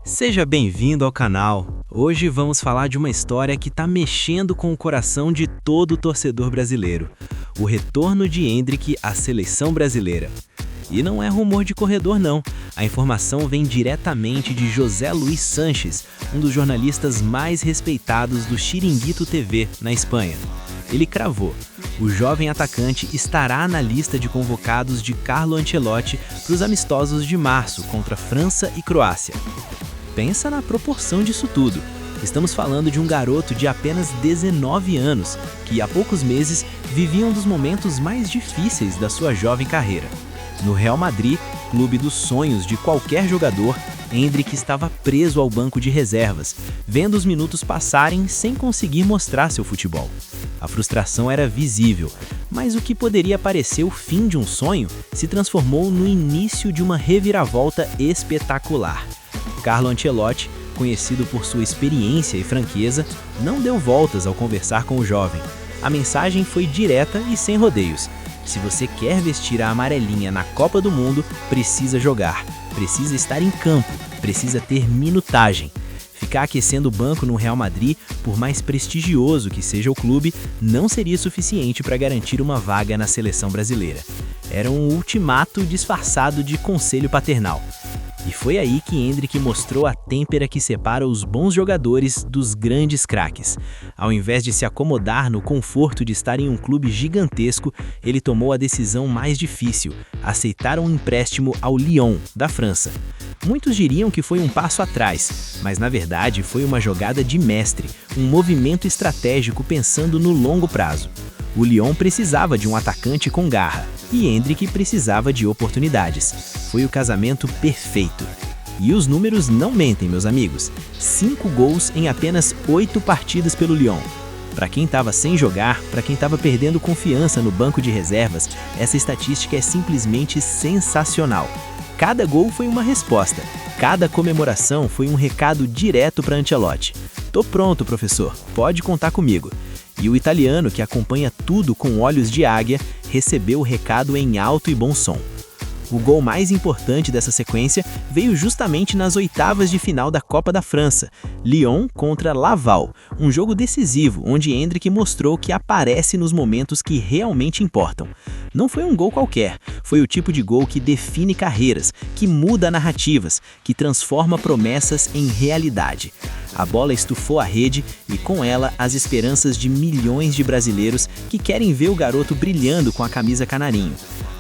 Seja bem-vindo ao canal. Hoje vamos falar de uma história que está mexendo com o coração de todo torcedor brasileiro. O retorno de Endrick à seleção brasileira. E não é rumor de corredor não, a informação vem diretamente de José Luís Sanches, um dos jornalistas mais respeitados do Chiringuito TV, na Espanha. Ele cravou: o jovem atacante estará na lista de convocados de Carlo Ancelotti para os amistosos de março contra França e Croácia. Pensa na proporção disso tudo. Estamos falando de um garoto de apenas 19 anos, que há poucos meses vivia um dos momentos mais difíceis da sua jovem carreira. No Real Madrid, clube dos sonhos de qualquer jogador, Endrick estava preso ao banco de reservas, vendo os minutos passarem sem conseguir mostrar seu futebol. A frustração era visível, mas o que poderia parecer o fim de um sonho se transformou no início de uma reviravolta espetacular. Carlo Ancelotti, conhecido por sua experiência e franqueza, não deu voltas ao conversar com o jovem. A mensagem foi direta e sem rodeios. Se você quer vestir a amarelinha na Copa do Mundo, precisa jogar, precisa estar em campo, precisa ter minutagem. Ficar aquecendo o banco no Real Madrid, por mais prestigioso que seja o clube, não seria suficiente para garantir uma vaga na seleção brasileira. Era um ultimato disfarçado de conselho paternal. E foi aí que Endrick mostrou a têmpera que separa os bons jogadores dos grandes craques. Ao invés de se acomodar no conforto de estar em um clube gigantesco, ele tomou a decisão mais difícil: aceitar um empréstimo ao Lyon, da França. Muitos diriam que foi um passo atrás, mas na verdade foi uma jogada de mestre, um movimento estratégico pensando no longo prazo. O Lyon precisava de um atacante com garra, e Endrick precisava de oportunidades. Foi o casamento perfeito. E os números não mentem, meus amigos. 5 gols em apenas 8 partidas pelo Lyon. Para quem estava sem jogar, para quem estava perdendo confiança no banco de reservas, essa estatística é simplesmente sensacional. Cada gol foi uma resposta, cada comemoração foi um recado direto para Ancelotti. Tô pronto, professor, pode contar comigo. E o italiano, que acompanha tudo com olhos de águia, recebeu o recado em alto e bom som. O gol mais importante dessa sequência veio justamente nas oitavas de final da Copa da França, Lyon contra Laval, um jogo decisivo onde Endrick mostrou que aparece nos momentos que realmente importam. Não foi um gol qualquer, foi o tipo de gol que define carreiras, que muda narrativas, que transforma promessas em realidade. A bola estufou a rede e, com ela, as esperanças de milhões de brasileiros que querem ver o garoto brilhando com a camisa canarinho.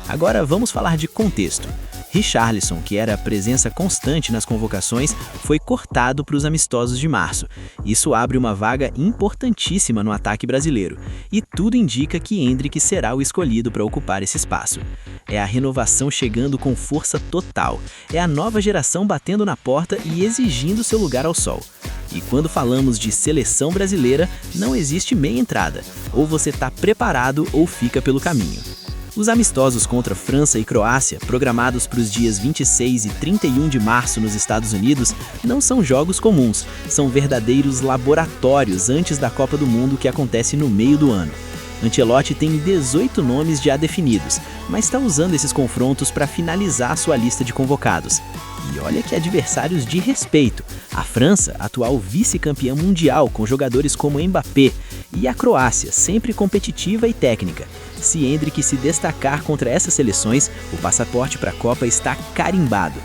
Agora vamos falar de contexto. Richarlison, que era presença constante nas convocações, foi cortado para os amistosos de março. Isso abre uma vaga importantíssima no ataque brasileiro. E tudo indica que Endrick será o escolhido para ocupar esse espaço. É a renovação chegando com força total. É a nova geração batendo na porta e exigindo seu lugar ao sol. E quando falamos de seleção brasileira, não existe meia entrada. Ou você está preparado ou fica pelo caminho. Os amistosos contra França e Croácia, programados para os dias 26 e 31 de março nos Estados Unidos, não são jogos comuns, são verdadeiros laboratórios antes da Copa do Mundo que acontece no meio do ano. Ancelotti tem 18 nomes já definidos, mas está usando esses confrontos para finalizar sua lista de convocados. E olha que adversários de respeito: a França, atual vice-campeã mundial com jogadores como Mbappé, e a Croácia, sempre competitiva e técnica. Se Endrick se destacar contra essas seleções, o passaporte para a Copa está carimbado.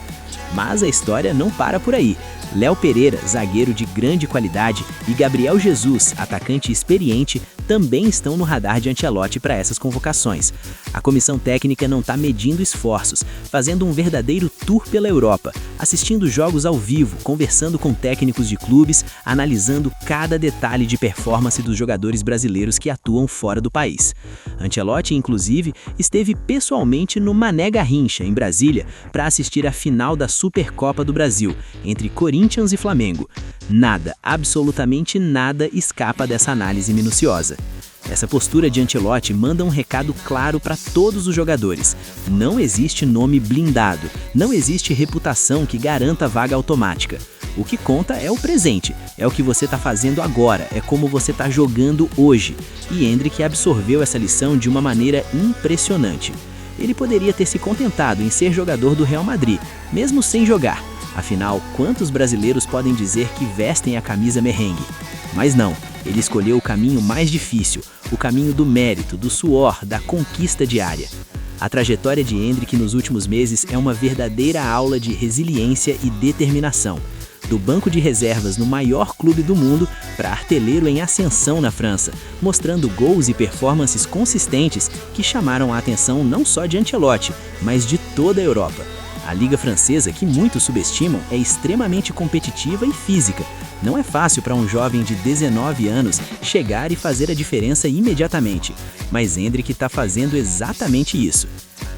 Mas a história não para por aí. Léo Pereira, zagueiro de grande qualidade, e Gabriel Jesus, atacante experiente, também estão no radar de Ancelotti para essas convocações. A comissão técnica não está medindo esforços, fazendo um verdadeiro tour pela Europa, assistindo jogos ao vivo, conversando com técnicos de clubes, analisando cada detalhe de performance dos jogadores brasileiros que atuam fora do país. Ancelotti, inclusive, esteve pessoalmente no Mané Garrincha, em Brasília, para assistir a final da Supercopa do Brasil, entre Corinthians e Flamengo. Nada, absolutamente nada escapa dessa análise minuciosa. Essa postura de Ancelotti manda um recado claro para todos os jogadores. Não existe nome blindado, não existe reputação que garanta vaga automática. O que conta é o presente, é o que você está fazendo agora, é como você está jogando hoje. E Endrick absorveu essa lição de uma maneira impressionante. Ele poderia ter se contentado em ser jogador do Real Madrid, mesmo sem jogar. Afinal, quantos brasileiros podem dizer que vestem a camisa merengue? Mas não, ele escolheu o caminho mais difícil, o caminho do mérito, do suor, da conquista diária. A trajetória de Endrick nos últimos meses é uma verdadeira aula de resiliência e determinação. Do banco de reservas no maior clube do mundo para artilheiro em ascensão na França, mostrando gols e performances consistentes que chamaram a atenção não só de Ancelotti, mas de toda a Europa. A Liga Francesa, que muitos subestimam, é extremamente competitiva e física. Não é fácil para um jovem de 19 anos chegar e fazer a diferença imediatamente, mas Endrick está fazendo exatamente isso.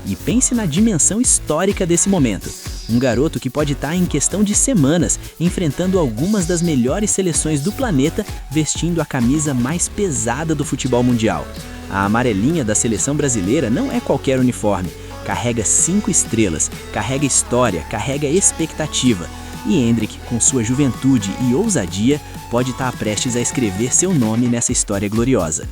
E pense na dimensão histórica desse momento. Um garoto que pode estar em questão de semanas enfrentando algumas das melhores seleções do planeta vestindo a camisa mais pesada do futebol mundial. A amarelinha da seleção brasileira não é qualquer uniforme. Carrega 5 estrelas, carrega história, carrega expectativa. E Endrick, com sua juventude e ousadia, pode estar prestes a escrever seu nome nessa história gloriosa.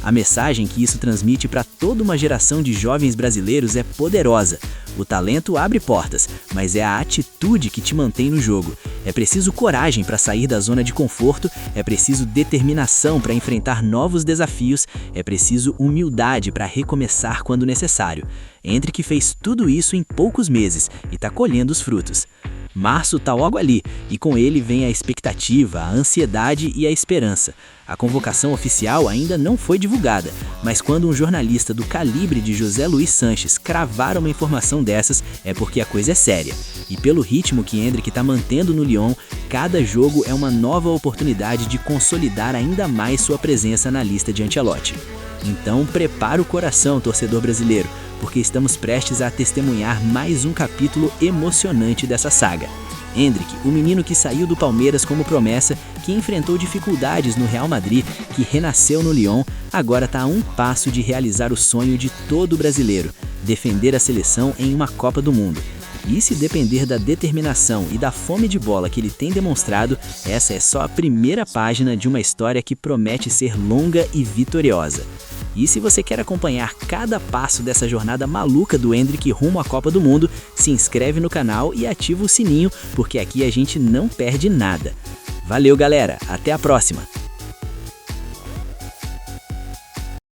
A mensagem que isso transmite para toda uma geração de jovens brasileiros é poderosa. O talento abre portas, mas é a atitude que te mantém no jogo. É preciso coragem para sair da zona de conforto, é preciso determinação para enfrentar novos desafios, é preciso humildade para recomeçar quando necessário. Endrick fez tudo isso em poucos meses e está colhendo os frutos. Março está logo ali, e com ele vem a expectativa, a ansiedade e a esperança. A convocação oficial ainda não foi divulgada, mas quando um jornalista do calibre de José Luiz Sanches cravar uma informação dessas, é porque a coisa é séria. E pelo ritmo que Endrick está mantendo no Lyon, cada jogo é uma nova oportunidade de consolidar ainda mais sua presença na lista de Ancelotti. Então prepara o coração, torcedor brasileiro, porque estamos prestes a testemunhar mais um capítulo emocionante dessa saga. Endrick, o menino que saiu do Palmeiras como promessa, que enfrentou dificuldades no Real Madrid, que renasceu no Lyon, agora está a um passo de realizar o sonho de todo brasileiro, defender a seleção em uma Copa do Mundo. E se depender da determinação e da fome de bola que ele tem demonstrado, essa é só a primeira página de uma história que promete ser longa e vitoriosa. E se você quer acompanhar cada passo dessa jornada maluca do Endrick rumo à Copa do Mundo, se inscreve no canal e ativa o sininho, porque aqui a gente não perde nada. Valeu, galera! Até a próxima!